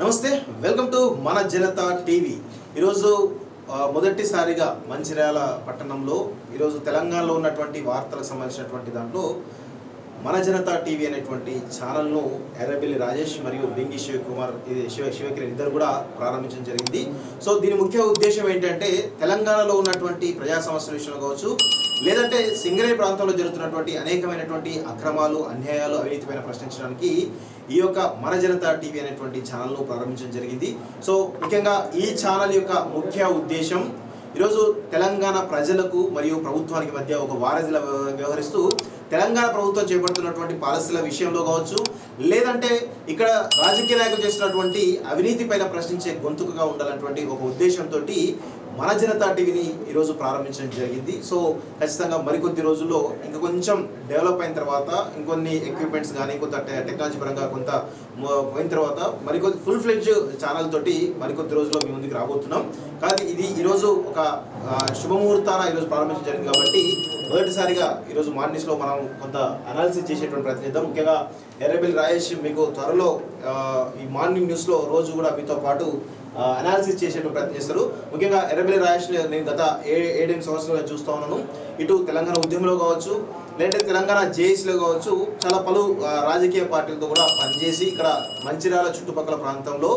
నమస్తే, welcome to మన Janata TV. ఈరోజు మొదటిసారిగా మంచిర్యాల పట్టణంలో ఈరోజు తెలంగాణలో ఉన్నటువంటి వార్తలకు సంబంధించినటువంటి దాంట్లో మన జనతా టీవీ అనేటువంటి ఛానల్ను ఎర్రబెల్లి రాజేష్ మరియు బింగి శివకుమార్ శివకిరణ్ ఇద్దరు కూడా ప్రారంభించడం జరిగింది. సో దీని ముఖ్య ఉద్దేశం ఏంటంటే తెలంగాణలో ఉన్నటువంటి ప్రజా సమస్యల విషయంలో కావచ్చు, లేదంటే సింగరేణి ప్రాంతంలో జరుగుతున్నటువంటి అనేకమైనటువంటి అక్రమాలు, అన్యాయాలు, అవినీతిపైన ప్రశ్నించడానికి ఈ యొక్క మన జనతా టీవీ అనేటువంటి ఛానల్ను ప్రారంభించడం జరిగింది. సో ముఖ్యంగా ఈ ఛానల్ యొక్క ముఖ్య ఉద్దేశం ఈరోజు తెలంగాణ ప్రజలకు మరియు ప్రభుత్వానికి మధ్య ఒక వారధిలా వ్యవహరిస్తూ తెలంగాణ ప్రభుత్వం చేపడుతున్నటువంటి పాలసీల విషయంలో కావచ్చు, లేదంటే ఇక్కడ రాజకీయ నాయకులు చేస్తున్నటువంటి అవినీతి పైన ప్రశ్నించే గొంతుకగా ఉండాలన్నటువంటి ఒక ఉద్దేశంతో మన జనతా టీవీని ఈరోజు ప్రారంభించడం జరిగింది. సో ఖచ్చితంగా మరికొద్ది రోజుల్లో ఇంకా కొంచెం డెవలప్ అయిన తర్వాత, ఇంకొన్ని ఎక్విప్మెంట్స్ కానీ కొంత టెక్నాలజీ పరంగా కొంత పోయిన తర్వాత మరికొద్ది ఫుల్ ఫ్లెడ్జ్ ఛానల్ తోటి మరికొద్ది రోజుల్లో మీ ముందుకు రాబోతున్నాం. కానీ ఇది ఈరోజు ఒక శుభముహూర్తాన ఈరోజు ప్రారంభించడం జరిగింది కాబట్టి మొదటిసారిగా ఈరోజు మార్నింగ్స్లో మనం కొంత అనాలిసిస్ చేసేటువంటి ప్రయత్నం చేద్దాం. ముఖ్యంగా ఎర్రబెల్లి రాజేష్ మీకు త్వరలో ఈ మార్నింగ్ న్యూస్లో రోజు కూడా మీతో పాటు అనాలిసిస్ చేసేటువంటి ప్రయత్నం చేస్తారు. ముఖ్యంగా ఎర్రబెల్లి రాజేష్ నేను గత 7 సంవత్సరాలుగా చూస్తూ ఉన్నాను. ఇటు తెలంగాణ ఉద్యమంలో కావచ్చు, లేదంటే తెలంగాణ జేఏసీలో కావచ్చు, చాలా పలు రాజకీయ పార్టీలతో కూడా పనిచేసి ఇక్కడ మంచిర్యాల చుట్టుపక్కల ప్రాంతంలో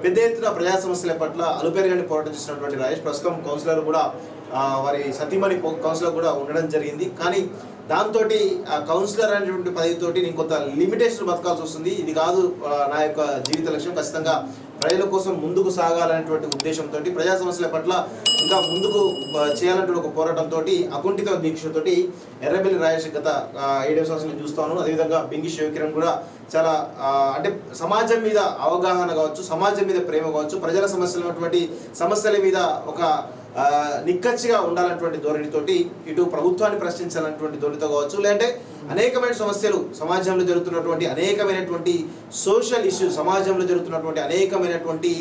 పెద్ద ఎత్తున ప్రజా సమస్యల పట్ల అలుపెరగని పోరాటం చేసినటువంటి రాజేష్ ప్రస్తుతం కౌన్సిలర్ కూడా వారి సతీమణి కౌన్సిలర్ కూడా ఉండడం జరిగింది. కానీ దాంతో కౌన్సిలర్ అనేటువంటి పదవితోటి నేను కొంత లిమిటేషన్ బతకాల్సి వస్తుంది. ఇది కాదు నా యొక్క జీవిత లక్ష్యం, ఖచ్చితంగా ప్రజల కోసం ముందుకు సాగాలనేటువంటి ఉద్దేశంతో ప్రజా సమస్యల పట్ల ఇంకా ముందుకు చేయాలంటే ఒక పోరాటంతో అకుంఠిత దీక్షతో ఎర్రబెల్లి రాజేష్ గత 7 సంవత్సరాలు చూస్తాను. అదేవిధంగా బింగి శివకిరణ్ కూడా చాలా అంటే సమాజం మీద అవగాహన కావచ్చు, సమాజం మీద ప్రేమ కావచ్చు, ప్రజల సమస్యల మీద ఒక నిక్కచ్చిగా ఉండాలన్నటువంటి ధోరణితోటి ఇటు ప్రభుత్వాన్ని ప్రశ్నించాలన్నటువంటి ధోరణితో కావచ్చు, లేదంటే అనేకమైన సమస్యలు సమాజంలో జరుగుతున్నటువంటి అనేకమైనటువంటి సోషల్ ఇష్యూస్, సమాజంలో జరుగుతున్నటువంటి అనేకమైనటువంటి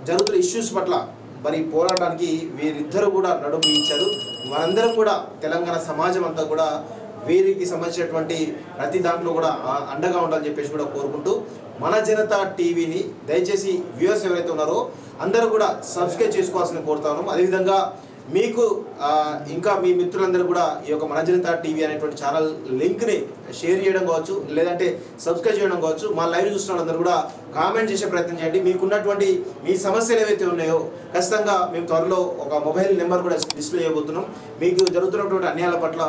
జరుగుతున్న ఇష్యూస్ పట్ల మరి పోరాటానికి వీరిద్దరూ కూడా నడుము ఇచ్చారు. మనందరం కూడా తెలంగాణ సమాజం అంతా కూడా వీరికి సంబంధించినటువంటి ప్రతి దాంట్లో కూడా అండగా ఉండాలని చెప్పేసి కూడా కోరుకుంటూ మన జనతా టీవీని దయచేసి వ్యూవర్స్ ఎవరైతే ఉన్నారో అందరూ కూడా సబ్స్క్రైబ్ చేసుకోవాల్సిన కోరుతాను. అదేవిధంగా మీకు ఇంకా మీ మిత్రులందరూ కూడా ఈ యొక్క మన జనతా టీవీ అనేటువంటి ఛానల్ లింక్ని షేర్ చేయడం కావచ్చు, లేదంటే సబ్స్క్రైబ్ చేయడం కావచ్చు. మా లైవ్ చూస్తున్న వాళ్ళందరూ కూడా కామెంట్ చేసే ప్రయత్నం చేయండి. మీకున్నటువంటి మీ సమస్యలు ఏవైతే ఉన్నాయో ఖచ్చితంగా మేము త్వరలో ఒక మొబైల్ నెంబర్ కూడా డిస్ప్లే చేయబోతున్నాం. మీకు జరుగుతున్నటువంటి అన్యాయాల పట్ల,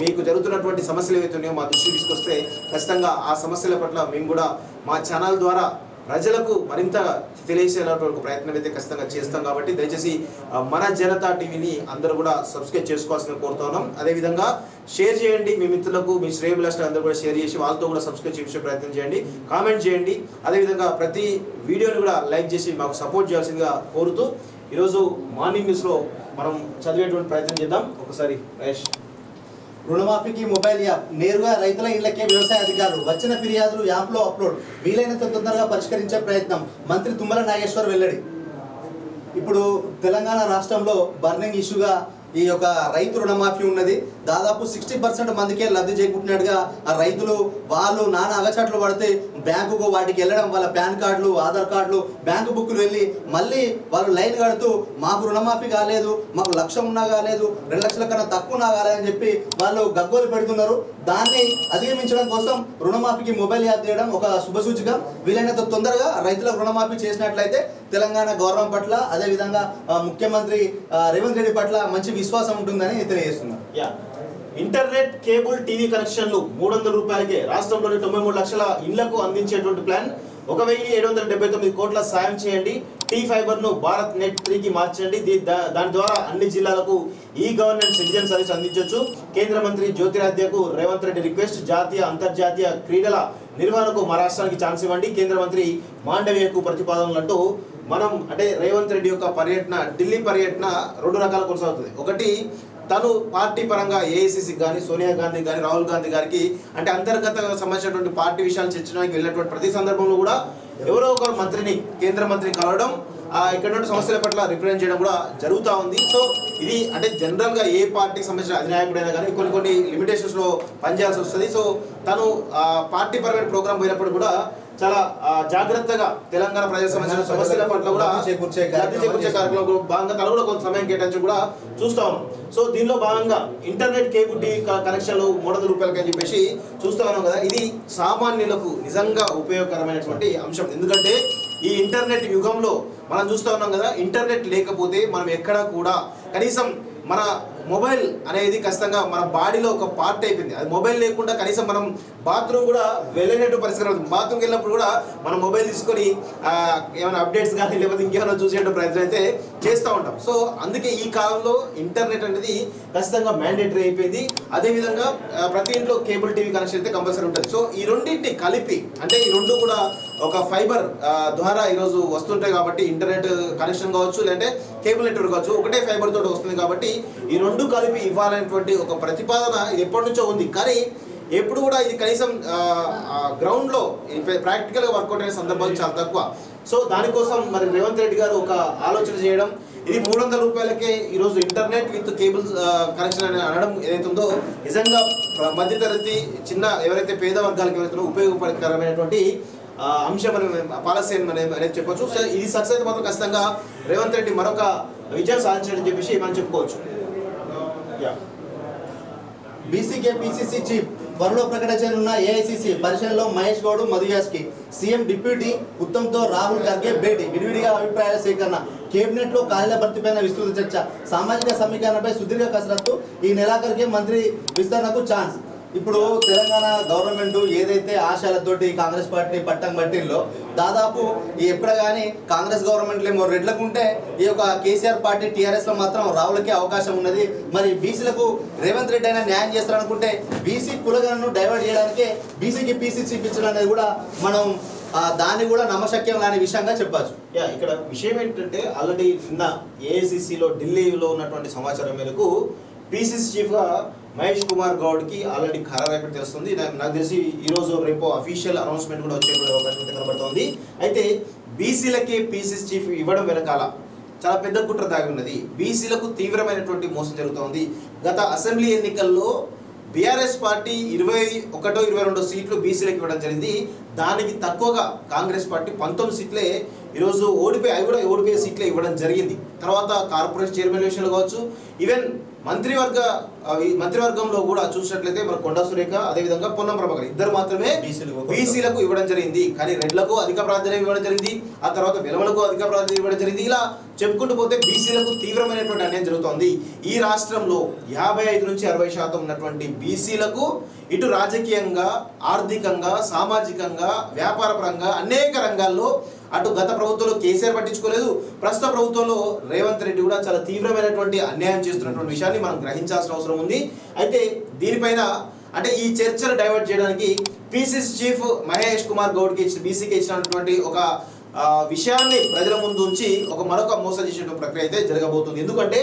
మీకు జరుగుతున్నటువంటి సమస్యలు ఏవైతే ఉన్నాయో మా దృష్టికి తీసుకొస్తే ఖచ్చితంగా ఆ సమస్యల పట్ల మేము కూడా మా ఛానల్ ద్వారా ప్రజలకు మరింత తెలియజేసేటువంటి ప్రయత్నం అయితే ఖచ్చితంగా చేస్తాం. కాబట్టి దయచేసి మన జనతా టీవీని అందరూ కూడా సబ్స్క్రైబ్ చేసుకోవాల్సిన కోరుతున్నాం. అదేవిధంగా షేర్ చేయండి, మీ మిత్రులకు, మీ శ్రేయభిలాషులు అందరూ కూడా షేర్ చేసి వాళ్ళతో కూడా సబ్స్క్రైబ్ చేసే ప్రయత్నం చేయండి, కామెంట్ చేయండి. అదేవిధంగా ప్రతి వీడియోని కూడా లైక్ చేసి మాకు సపోర్ట్ చేయాల్సిందిగా కోరుతూ ఈరోజు మార్నింగ్ న్యూస్లో మనం చదివేటువంటి ప్రయత్నం చేద్దాం. ఒకసారి రమేష్. రుణమాఫీకి మొబైల్ యాప్ నేరుగా రైతుల ఇళ్లకే వ్యవసాయ అధికారులు, వచ్చిన ఫిర్యాదులు యాప్లో అప్లోడ్, వీలైనంత తొందరగా పరిష్కరించే ప్రయత్నం, మంత్రి తుమ్మల నాగేశ్వర్ వెల్లడి. ఇప్పుడు తెలంగాణ రాష్ట్రంలో బర్నింగ్ ఇష్యూగా ఈ యొక్క రైతు రుణమాఫీ ఉన్నది. దాదాపు 60% మందికే లబ్ధి చేకూర్చినట్టుగా ఆ రైతులు వాళ్ళు నానా అగచాట్లు పడితే బ్యాంకుకు వాటికి వెళ్ళడం, వాళ్ళ పాన్ కార్డులు, ఆధార్ కార్డులు, బ్యాంకు బుక్లు వెళ్ళి మళ్ళీ వాళ్ళు లైన్ కడుతూ మాకు రుణమాఫీ కాలేదు, మాకు 1,00,000 ఉన్నా కాలేదు, 2 లక్షల కన్నా తక్కువ ఉన్నా కాలేదని చెప్పి వాళ్ళు గగ్గోలు పెడుతున్నారు. దాన్ని అధిగమించడం కోసం రుణమాఫీకి మొబైల్ యాప్ చేయడం ఒక శుభసూచిక. వీలైనంత తొందరగా రైతులకు రుణమాఫీ చేసినట్లయితే తెలంగాణ గవర్నమెంట్ పట్ల, అదేవిధంగా ముఖ్యమంత్రి రేవంత్ రెడ్డి పట్ల మంచి విశ్వాసం ఉంటుందని తెలియజేస్తున్నారు. ఇంటర్నెట్, కేబుల్ టీవీ కనెక్షన్లు 300 రూపాయలకే రాష్ట్రంలోని 93 లక్షల ఇళ్లకు అందించేటువంటి ప్లాన్. 1,779 కోట్ల సాయం చేయండి. టీ ఫైబర్ను భారత్ నెట్ 3కి మార్చండి. దాని ద్వారా అన్ని జిల్లాలకు ఈ గవర్నెన్స్ సిటిజన్ సర్వీస్ అందించవచ్చు. కేంద్ర మంత్రి జ్యోతిరాదిత్యకు రేవంత్ రెడ్డి రిక్వెస్ట్. జాతీయ, అంతర్జాతీయ క్రీడల నిర్వహణకు మా రాష్ట్రానికి ఛాన్స్ ఇవ్వండి. కేంద్ర మంత్రి మాండవ్యకు ప్రతిపాదనలు అంటూ మనం అంటే రేవంత్ రెడ్డి యొక్క పర్యటన, ఢిల్లీ పర్యటన 2 రకాలు కొనసాగుతుంది. ఒకటి, తను పార్టీ పరంగా ఏఐసిసికి కానీ, సోనియా గాంధీ కానీ, రాహుల్ గాంధీ గారికి అంటే అంతర్గతంగా సంబంధించినటువంటి పార్టీ విషయాలు చర్చించడానికి వెళ్ళినటువంటి ప్రతి సందర్భంలో కూడా ఎవరో ఒకరు మంత్రిని, కేంద్ర మంత్రిని కలవడం, ఇక్కడ నుండి సమస్యల పట్ల రిప్రజెంట్ చేయడం కూడా జరుగుతూ ఉంది. సో ఇది అంటే జనరల్గా ఏ పార్టీకి సంబంధించిన అధినాయకుడైనా కానీ కొన్ని లిమిటేషన్స్లో పనిచేయాల్సి వస్తుంది. సో తను పార్టీ పరమైన ప్రోగ్రామ్ పోయినప్పుడు కూడా చాలా జాగ్రత్తగా తెలంగాణ ప్రజలకు సంబంధించిన సమస్యల పట్ల కూడా చేకూర్చే కార్యక్రమంలో భాగంగా తను కూడా కొంత సమయం కేటాయించి కూడా చూస్తా ఉన్నాం. సో దీనిలో భాగంగా ఇంటర్నెట్ కేబుల్ టీవీ కనెక్షన్లు 300 రూపాయలకి అని చెప్పేసి చూస్తా ఉన్నాం కదా. ఇది సామాన్యులకు నిజంగా ఉపయోగకరమైనటువంటి అంశం. ఎందుకంటే ఈ ఇంటర్నెట్ యుగంలో మనం చూస్తూ ఉన్నాం కదా, ఇంటర్నెట్ లేకపోతే మనం ఎక్కడ కూడా కనీసం మన మొబైల్ అనేది ఖచ్చితంగా మన బాడీలో ఒక పార్ట్ అయిపోయింది. అది మొబైల్ లేకుండా కనీసం మనం బాత్రూమ్ కూడా వెళ్ళలేనట్టు పరిస్థితి అవుతుంది. బాత్రూమ్కి వెళ్ళినప్పుడు కూడా మనం మొబైల్ తీసుకొని ఏమైనా అప్డేట్స్ కానీ లేకపోతే ఇంకేమైనా చూసేట ప్రయత్నం అయితే చేస్తూ ఉంటాం. సో అందుకే ఈ కాలంలో ఇంటర్నెట్ అనేది ఖచ్చితంగా మ్యాండేటరీ అయిపోయింది. అదేవిధంగా ప్రతి ఇంట్లో కేబుల్ టీవీ కనెక్షన్ అయితే కంపల్సరీ ఉంటుంది. సో ఈ రెండింటిని కలిపి అంటే ఈ రెండు కూడా ఒక ఫైబర్ ద్వారా ఈరోజు వస్తుంటాయి కాబట్టి ఇంటర్నెట్ కనెక్షన్ కావచ్చు లేదంటే కేబుల్ నెట్వర్క్ కావచ్చు ఒకటే ఫైబర్ తోటి వస్తుంది కాబట్టి ఈ రెండు కలిపి ఇవ్వాలనేటువంటి ఒక ప్రతిపాదన ఇది ఎప్పటి నుంచో ఉంది. కానీ ఎప్పుడు కూడా ఇది కనీసం గ్రౌండ్లో ప్రాక్టికల్గా వర్కౌట్ అయిన సందర్భాలు చాలా తక్కువ. సో దానికోసం మరి రేవంత్ రెడ్డి గారు ఒక ఆలోచన చేయడం, ఇది 300 రూపాయలకే ఈరోజు ఇంటర్నెట్ విత్ కేబుల్ కనెక్షన్ అని అనడం ఏదైతే ఉందో నిజంగా మధ్యతరగతి చిన్న ఎవరైతే పేద వర్గాలకు ఎవరైతే ఉపయోగకరమైనటువంటి అంశం అని పాలసీ అనేది చెప్పొచ్చు. సో ఇది సక్సెస్ అయితే మాత్రం ఖచ్చితంగా రేవంత్ రెడ్డి మరొక విజయం సాధించాడని చెప్పేసి మనం చెప్పుకోవచ్చు. బీసీకే పీసీసీ చీఫ్ త్వరలో ప్రకటించనున్న ఏఐసీసీ పరిశీలనలో మహేష్ గౌడ్, మధుయాస్కి సీఎం డిప్యూటీ ఉత్తమ్తో రాహుల్ ఖర్గే భేటీ, విడివిడిగా అభిప్రాయాల సేకరణ, కేబినెట్లో ఖాళీల భర్తీపైన విస్తృత చర్చ, సామాజిక సమీకరణపై సుదీర్ఘ కసరత్తు, ఈ నెలాఖరుకే మంత్రి విస్తరణకు ఛాన్స్. ఇప్పుడు తెలంగాణ గవర్నమెంట్ ఏదైతే ఆశయాలతోటి కాంగ్రెస్ పార్టీ పట్టం పట్టిందో దాదాపు ఎక్కడ కానీ కాంగ్రెస్ గవర్నమెంట్లో ఏమో రెడ్లకుంటే ఈ యొక్క కేసీఆర్ పార్టీ టీఆర్ఎస్లో మాత్రం రావులకే అవకాశం ఉన్నది. మరి బీసీలకు రేవంత్ రెడ్డి అయినా న్యాయం చేస్తారనుకుంటే బీసీ కులగలను డైవర్ట్ చేయడానికే బీసీకి పీసీ చూపించడం అనేది కూడా మనం దాన్ని కూడా నమ్మశక్యం కాని విషయంగా చెప్పచ్చు. ఇక్కడ విషయం ఏంటంటే ఆల్రెడీ నిన్న ఏఐసీసీలో ఢిల్లీలో ఉన్నటువంటి సమాచారం మేరకు పీసీసీ చీఫ్గా మహేష్ కుమార్ గౌడ్కి ఆల్రెడీ ఖరారు అయిపోయి తెలుస్తుంది. నాకు తెలిసి ఈరోజు రేపు అఫీషియల్ అనౌన్స్మెంట్ కూడా వచ్చే అవకాశం అయితే కనబడుతుంది. అయితే బీసీలకే పీసీసీ చీఫ్ ఇవ్వడం వెనకాల చాలా పెద్ద కుట్ర దాగి ఉన్నది. బీసీలకు తీవ్రమైనటువంటి మోసం జరుగుతోంది. గత అసెంబ్లీ ఎన్నికల్లో బీఆర్ఎస్ పార్టీ 21-22 సీట్లు బీసీలకు ఇవ్వడం జరిగింది. దానికి తక్కువగా కాంగ్రెస్ పార్టీ 19 సీట్లే ఈరోజు అవి కూడా ఓడిపోయే సీట్లే ఇవ్వడం జరిగింది. తర్వాత కార్పొరేషన్ చైర్మన్ విషయంలో కావచ్చు, ఈవెన్ మంత్రివర్గంలో కూడా చూసినట్లయితే మన కొండా సురేఖ అదేవిధంగా పొన్నం ప్రభాకర్ ఇద్దరు మాత్రమే బీసీలకు ఇవ్వడం జరిగింది. కానీ రెడ్లకు అధిక ప్రాధాన్యం ఇవ్వడం జరిగింది, ఆ తర్వాత వెలవలకు అధిక ప్రాధాన్యం ఇవ్వడం జరిగింది. ఇలా చెప్పుకుంటూ పోతే బీసీలకు తీవ్రమైనటువంటి అన్యాయం జరుగుతోంది. ఈ రాష్ట్రంలో 55-60% ఉన్నటువంటి బీసీలకు ఇటు రాజకీయంగా, ఆర్థికంగా, సామాజికంగా, వ్యాపారపరంగా అనేక రంగాల్లో అటు గత ప్రభుత్వంలో కేసీఆర్ పట్టించుకోలేదు, ప్రస్తుత ప్రభుత్వంలో రేవంత్ రెడ్డి కూడా చాలా తీవ్రమైనటువంటి అన్యాయం చేస్తున్నటువంటి విషయాన్ని మనం గ్రహించాల్సిన అవసరం ఉంది. అయితే దీనిపైన అంటే ఈ చర్చలు డైవర్ట్ చేయడానికి పీసీసీ చీఫ్ మహేష్ కుమార్ గౌడ్కి బీసీకి ఇచ్చినటువంటి ఒక విషయాన్ని ప్రజల ముందు ఉంచి మరొక మోసం చేసేటువంటి ప్రక్రియ అయితే జరగబోతుంది. ఎందుకంటే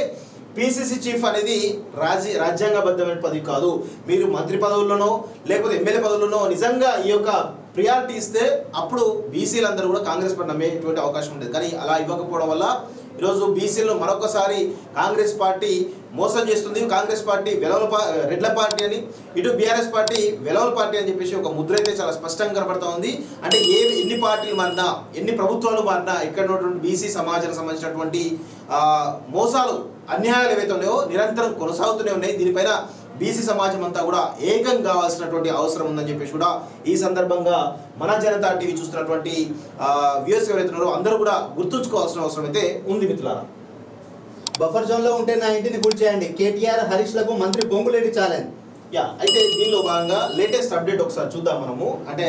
పీసీసీ చీఫ్ అనేది రాజ్యాంగబద్ధమైన పదవి కాదు. మీరు మంత్రి పదవుల్లోనో లేకపోతే ఎమ్మెల్యే పదవుల్లోనో నిజంగా ఈ యొక్క ప్రియారిటీ ఇస్తే అప్పుడు బీసీలందరూ కూడా కాంగ్రెస్ పార్టీ నమ్మేటువంటి అవకాశం ఉండేది. కానీ అలా ఇవ్వకపోవడం వల్ల ఈరోజు బీసీలను మరొకసారి కాంగ్రెస్ పార్టీ మోసం చేస్తుంది. కాంగ్రెస్ పార్టీ రెడ్ల పార్టీ అని, ఇటు బీఆర్ఎస్ పార్టీ వెలవల పార్టీ అని చెప్పేసి ఒక ముద్ర అయితే చాలా స్పష్టంగా కనబడతా ఉంది. అంటే ఎన్ని పార్టీలు మారినా, ఎన్ని ప్రభుత్వాలు మారినా ఇక్కడ ఉన్నటువంటి బీసీ సమాజానికి సంబంధించినటువంటి మోసాలు, అన్యాయాలు ఏవైతే ఉన్నాయో నిరంతరం కొనసాగుతూనే ఉన్నాయి. దీనిపైన బీసీ సమాజం అంతా కూడా ఏకం కావాల్సినటువంటి అవసరం ఉందని చెప్పేసి కూడా ఈ సందర్భంగా మన జనతా టీవీ చూస్తున్నటువంటి వ్యూయర్స్ ఎవరైతే ఉన్నారో అందరూ కూడా గుర్తుంచుకోవాల్సిన అవసరం అయితే ఉంది మిత్రులారా. బఫర్ జోన్ లో ఉంటే నా ఇంటిని కూల్చేయండి, కేటీఆర్ హరీష్ లకు మంత్రి పొంగులేటి ఛాలెంజ్. అయితే దీనిలో భాగంగా లేటెస్ట్ అప్డేట్ ఒకసారి చూద్దాం మనము. అంటే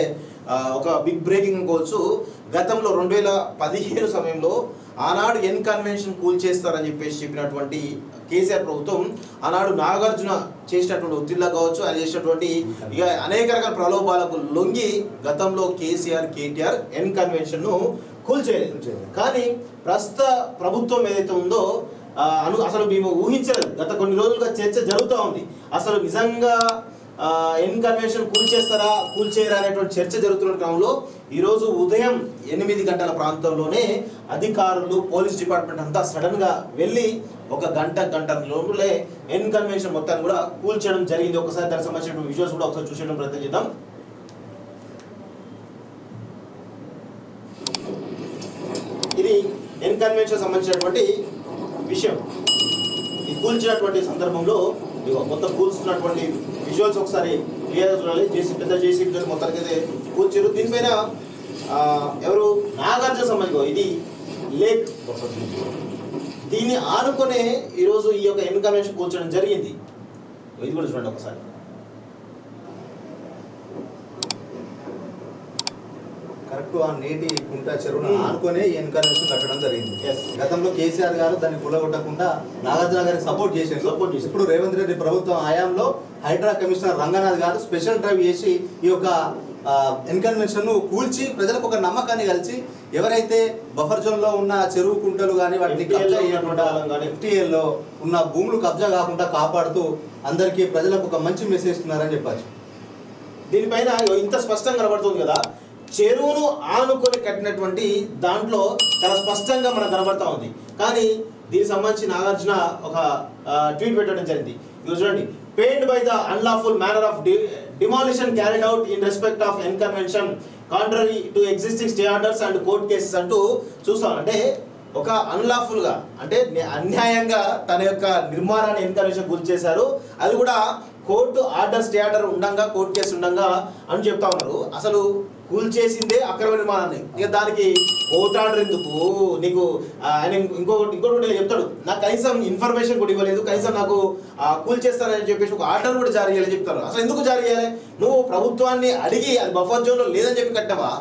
ఒక బిగ్ బ్రేకింగ్ అనుకోవచ్చు. గతంలో 2015 సమయంలో ఆనాడు ఎన్ కన్వెన్షన్ కూల్చేస్తారని చెప్పేసి చెప్పినటువంటి కేసీఆర్ ప్రభుత్వం ఆనాడు నాగార్జున చేసినటువంటి ఒత్తిడిలా కావచ్చు, ఆయన చేసినటువంటి ఇక అనేక రకాల ప్రలోభాలకు లొంగి గతంలో కేటీఆర్ ఎన్ కన్వెన్షన్ను కూల్చేయలేదు. కానీ ప్రస్తుత ప్రభుత్వం ఏదైతే ఉందో అసలు మేము ఊహించలేదు. గత కొన్ని రోజులుగా చర్చ జరుగుతూ ఉంది. అసలు నిజంగా ఎన్ కన్వెన్షన్ కూల్చేస్తారా కూల్చేయరా అనేటువంటి చర్చ జరుగుతున్న క్రమంలో ఈరోజు ఉదయం 8 గంటల ప్రాంతంలోనే అధికారులు పోలీస్ డిపార్ట్మెంట్ అంతా సడన్గా వెళ్ళి ఒక గంట లోపలే ఎన్ కన్వెన్షన్ మొత్తాన్ని కూడా కూల్చేయడం జరిగింది. ఒకసారి దానికి సంబంధించిన విజువల్స్ కూడా ఒకసారి చూసేయడం ప్రయత్నం చేద్దాం. ఇది ఎన్ కన్వెన్షన్ సంబంధించినటువంటి విషయం. ఈ కూల్చినటువంటి సందర్భంలో మొత్తం కూల్చున్నటువంటి విజువల్స్ ఒకసారి క్లియర్ చూడాలి. పెద్ద జేసీబీ మొత్తానికి అయితే కూల్చారు. దీనిపైన ఎవరు నాగార్జున సంబంధించి ఇది లేక్, దీన్ని ఆనుకునే ఈరోజు ఈ యొక్క ఎన్ కన్వెన్షన్ కూల్చడం జరిగింది. ఇది కూడా చూడండి ఒకసారి. కరెక్ట్ ఆ నేటి కుంట చెరువును ఆనుకునే ఈ ఎన్కన్వెన్షన్ కట్టడం జరిగింది. గతంలో కేసీఆర్ గారు దాన్ని కూలగొట్టకుండా నాగార్జున గారికి సపోర్ట్ చేశారు. ఇప్పుడు రేవంత్ రెడ్డి ప్రభుత్వం హయాంలో హైడ్రా కమిషనర్ రంగనాథ్ గారు స్పెషల్ డ్రైవ్ చేసి ఈ యొక్క ఎన్కన్వెన్షన్ ను కూల్చి ప్రజలకు ఒక నమ్మకాన్ని కలిసి ఎవరైతే బఫర్ జోన్ లో ఉన్న చెరువు కుంటలు కానీ వాటిని కబ్జా చేయకుండా FTL లో ఉన్న భూములు కబ్జా కాకుండా కాపాడుతూ అందరికీ ప్రజలకు ఒక మంచి మెసేజ్ ఇస్తున్నారని చెప్పచ్చు. దీనిపైన ఇంత స్పష్టంగా కనబడుతుంది కదా, చెరువును ఆనుకొని కట్టినటువంటి దాంట్లో చాలా స్పష్టంగా మనకు కనబడతా ఉంది. కానీ దీనికి సంబంధించి నాగార్జున ఒక ట్వీట్ పెట్టడం జరిగింది. ఇది చూడండి, pained by the unlawful manner of demolition carried out in respect of N convention contrary to existing stay orders and court cases అంటూ చూస్తాం. అంటే ఒక అన్లాఫుల్ గా అంటే అన్యాయంగా తన యొక్క నిర్మాణాన్ని ఎన్ కన్వెన్షన్ గురి చేశారు. అది కూడా కోర్టు ఆర్డర్ స్టే ఆర్డర్ ఉండంగా కోర్టు కేసు ఉండంగా అని చెప్తా ఉన్నారు. అసలు కూల్చేసిందే అక్రమ నిర్మాణాన్ని, ఇక దానికి కోర్టు ఆర్డర్ ఎందుకు నీకు? ఆయన ఇంకోటి చెప్తాడు, నాకు కనీసం ఇన్ఫర్మేషన్ కూడా ఇవ్వలేదు, కనీసం నాకు కూల్చేస్తానని చెప్పేసి ఒక ఆర్డర్ కూడా జారీ చేయాలని చెప్తారు. అసలు ఎందుకు జారీ చేయాలి? నువ్వు ప్రభుత్వాన్ని అడిగి అది బఫర్ జోన్లో లేదని చెప్పి కట్టావా?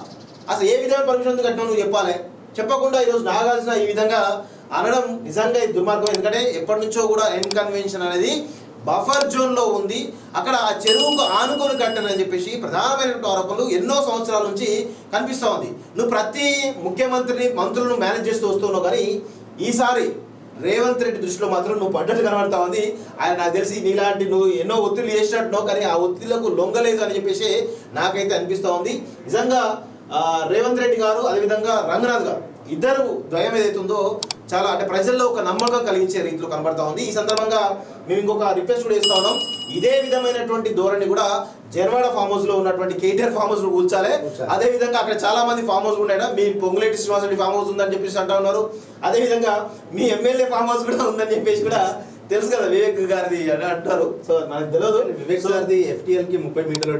అసలు ఏ విధమైన పర్మిషన్ ఎందుకు కట్టినావు నువ్వు చెప్పాలి. చెప్పకుండా ఈరోజు నాగార్జున ఈ విధంగా అనడం నిజంగా ఇది దుర్మార్గం. ఎందుకంటే ఎప్పటి నుంచో కూడా ఎన్ కన్వెన్షన్ అనేది బఫర్ జోన్లో ఉంది, అక్కడ ఆ చెరువుకు ఆనుకొని కట్టనని చెప్పేసి ప్రధానమైనటువంటి ఆరోపణలు ఎన్నో సంవత్సరాల నుంచి కనిపిస్తూ ఉంది. నువ్వు ప్రతి ముఖ్యమంత్రిని మంత్రులను మేనేజ్ చేస్తూ వస్తున్నావు, కానీ ఈసారి రేవంత్ రెడ్డి దృష్టిలో మాత్రం నువ్వు పడ్డట్టు కనబడతా ఉంది. ఆయన నాకు తెలిసి నీలాంటి నువ్వు ఎన్నో ఒత్తిళ్ళు చేసినట్టున్నావు, కానీ ఆ ఒత్తిళ్లకు లొంగలేదు అని చెప్పేసి నాకైతే అనిపిస్తూ ఉంది. నిజంగా రేవంత్ రెడ్డి గారు అదేవిధంగా రంగనాథ్ గారు ఇద్దరు ద్వయం ఏదైతుందో చాలా అంటే ప్రజల్లో ఒక నమ్మకం కలిగించే రీతిలో కనబడతా ఉంది. ఈ సందర్భంగా మేము ఇంకొక రిక్వెస్ట్ కూడా ఇస్తా ఉన్నాం, ఇదే విధమైనటువంటి ధోరణి కూడా జర్వాడ ఫామ్ హౌస్ లో ఉన్నటువంటి కేటీఆర్ ఫామ్ హౌస్ కూల్చాలి. అదే విధంగా అక్కడ చాలా మంది ఫామ్ హౌస్ ఉన్నాయా, మీ పొంగులేటి శ్రీనివాస్ రెడ్డి ఫామ్ హౌస్ ఉందని చెప్పేసి అంటా ఉన్నారు. అదే విధంగా మీ ఎమ్మెల్యే ఫామ్ హౌస్ కూడా ఉందని చెప్పేసి కూడా తెలుసు కదా, వివేక్ గారిది అని అంటారు. సో మనకు తెలియదు, వివేక్ గారిది FTL కి 30 మీటర్ల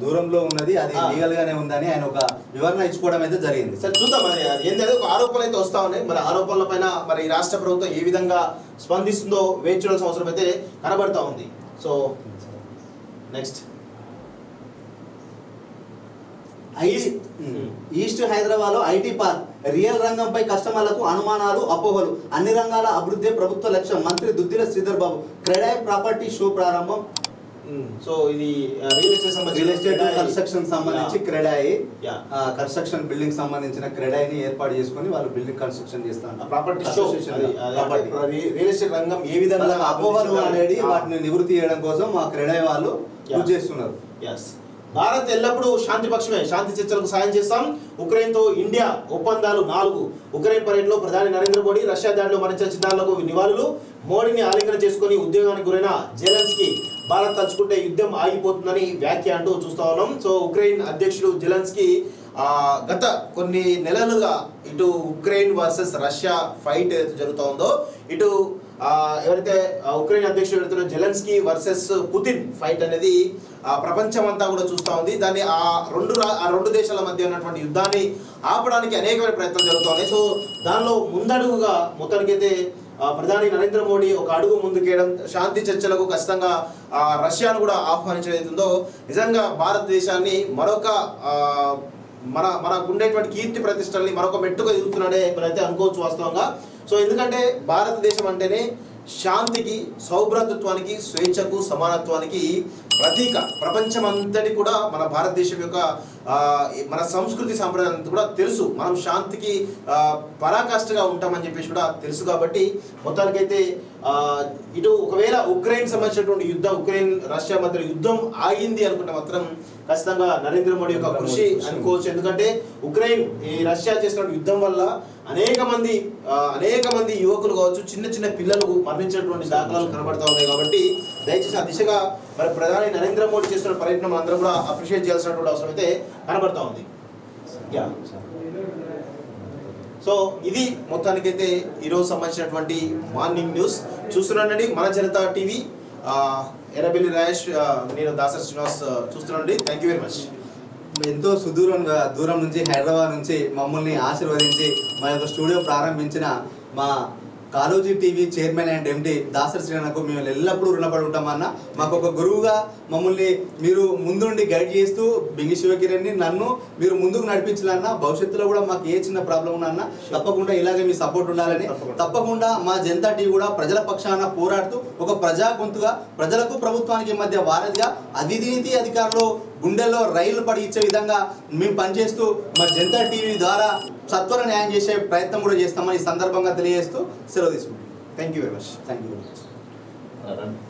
దూరంలో ఉన్నది, అది లీగల్ గానే ఉందని ఆయన ఒక వివరణ ఇచ్చుకోవడం అయితే జరిగింది. సరే చూద్దాం, మరి ఏంటంటే ఒక ఆరోపణలు అయితే వస్తా ఉన్నాయి. మరి ఆరోపణల పైన మరి రాష్ట్ర ప్రభుత్వం ఏ విధంగా స్పందిస్తుందో వేచి చూడాల్సిన అవసరం అయితే కనబడతా ఉంది. సో నెక్స్ట్ ఈస్ట్ హైదరాబాద్ లో IT పార్క్ రియల్ రంగంపై కస్టమర్లకు అనుమానాలు అపోహలు, అన్ని రంగాల అభివృద్ధి ప్రభుత్వ లక్ష్యం. మంత్రి దుద్దిల శ్రీధర్ బాబు. క్రెడాయ్ ప్రాపర్టీ షో ప్రారంభం. సో ఇది రియల్ ఎస్టేట్ కన్స్ట్రక్షన్ సంబంధించి క్రెడాయ్ కన్స్ట్రక్షన్ బిల్డింగ్ సంబంధించిన క్రెడాయ్ ని ఏర్పాటు చేసుకొని వాళ్ళు బిల్డింగ్ కన్స్ట్రక్షన్ చేస్తారు. ప్రాపర్టీ షో రియల్ ఎస్టేట్ రంగం ఏ విధంగా అపోహలు అనేది వాటిని నివృత్తి చేయడం కోసం ఆ క్రెడాయ్ వాళ్ళు యూజ్ చేస్తున్నారు. భారత్ ఎల్లప్పుడూ శాంతి పక్షమే, శాంతి చర్చలకు సాయం చేస్తాం. ఉక్రెయిన్తో ఇండియా ఒప్పందాలు 4. ఉక్రెయిన్ పర్యటనలో ప్రధాని నరేంద్ర మోడీ. రష్యా దాడిలో మరణించిన చిన్నారులకు నివాళులు. మోడీని ఆలింగన చేసుకుని ఉద్యోగానికి గురైన జెలెన్స్కీ. భారత్ తలుచుకుంటే యుద్ధం ఆగిపోతుందని వ్యాఖ్య అంటూ చూస్తా ఉన్నాం. సో ఉక్రెయిన్ అధ్యక్షుడు జెలెన్స్కీ గత కొన్ని నెలలుగా ఇటు ఉక్రెయిన్ వర్సెస్ రష్యా ఫైట్ ఏదైతే జరుగుతూ ఉందో, ఇటు ఎవరైతే ఉక్రెయిన్ అధ్యక్షుడు జెలెన్స్కీ వర్సెస్ పుతిన్ ఫైట్ అనేది ప్రపంచం అంతా కూడా చూస్తూ ఉంది. దాన్ని ఆ రెండు దేశాల మధ్య ఉన్నటువంటి యుద్ధాన్ని ఆపడానికి అనేకమైన ప్రయత్నాలు జరుగుతూ ఉన్నాయి. సో దానిలో ముందడుగుగా మొత్తానికైతే ప్రధాని నరేంద్ర మోడీ ఒక అడుగు ముందుకేయడం, శాంతి చర్చలకు ఖచ్చితంగా రష్యాను కూడా ఆహ్వానించడం అవుతుందో నిజంగా భారతదేశాన్ని మరొక మనకు ఉండేటువంటి కీర్తి ప్రతిష్టల్ని మరొక మెట్టుగా ఎదుగుతున్నాడే మనైతే అనుకోవచ్చు వాస్తవంగా. సో ఎందుకంటే భారతదేశం అంటేనే శాంతికి, సౌభ్రాతృత్వానికి, స్వేచ్ఛకు, సమానత్వానికి ప్రతీక. ప్రపంచమంతటి కూడా మన భారతదేశం యొక్క మన సంస్కృతి సాంప్రదాయాలు కూడా తెలుసు. మనం శాంతికి పరాకాష్ఠగా ఉంటామని చెప్పేసి కూడా తెలుసు. కాబట్టి మొత్తానికైతే ఇటు ఒకవేళ ఉక్రెయిన్ సంబంధించినటువంటి యుద్ధం, ఉక్రెయిన్ రష్యా మధ్య యుద్ధం ఆగింది అనుకుంటే మాత్రం ఖచ్చితంగా నరేంద్ర మోడీ యొక్క కృషి అనుకోవచ్చు. ఎందుకంటే ఉక్రెయిన్ ఈ రష్యా చేస్తున్న యుద్ధం వల్ల అనేక మంది యువకులు కావచ్చు, చిన్న చిన్న పిల్లలు మరణించినటువంటి దాఖలాలు కనబడతా ఉన్నాయి. కాబట్టి దయచేసి ఆ దిశగా మరి ప్రధాని నరేంద్ర మోడీ చేస్తున్న పర్యటన అందరూ కూడా అప్రిషియేట్ చేయాల్సినటువంటి అవసరం అయితే కనబడతా ఉంది. సో ఇది మొత్తానికైతే ఈరోజు సంబంధించినటువంటి మార్నింగ్ న్యూస్. చూస్తున్నానండి మన జనతా టీవీ. ఎర్రబెల్లి రాజేష్, నేను దాసరి శ్రీనివాస్ చూస్తున్నానండి. Thank you very much. ఎంతో దూరం నుంచి హైదరాబాద్ నుంచి మమ్మల్ని ఆశీర్వదించి మా యొక్క స్టూడియో ప్రారంభించిన మా Kaloji TV chairman and MD Dasari శ్రీనకు మేము ఎల్లప్పుడూ రుణపడి ఉంటామన్న. మాకు ఒక గురువుగా మమ్మల్ని మీరు ముందుండి గైడ్ చేస్తూ బింగి శివకిరణ్ని నన్ను మీరు ముందుకు నడిపించాలన్న. భవిష్యత్తులో కూడా మాకు ఏ చిన్న ప్రాబ్లం ఉన్నా తప్పకుండా ఇలాగే మీ సపోర్ట్ ఉండాలని, తప్పకుండా మా జనతా టీవీ కూడా ప్రజల పక్షాన పోరాడుతూ ఒక ప్రజా గొంతుగా, ప్రజలకు ప్రభుత్వానికి మధ్య వారధిగా, అవినీతి అధికారులు గుండెల్లో రైళ్లు పడిచ్చే విధంగా మేము పనిచేస్తూ మా జనతా టీవీ ద్వారా సత్వర న్యాయం చేసే ప్రయత్నం కూడా చేస్తామని ఈ సందర్భంగా తెలియజేస్తూ సెలవు తీసుకుంటాం. Thank you very much. Thank you very much.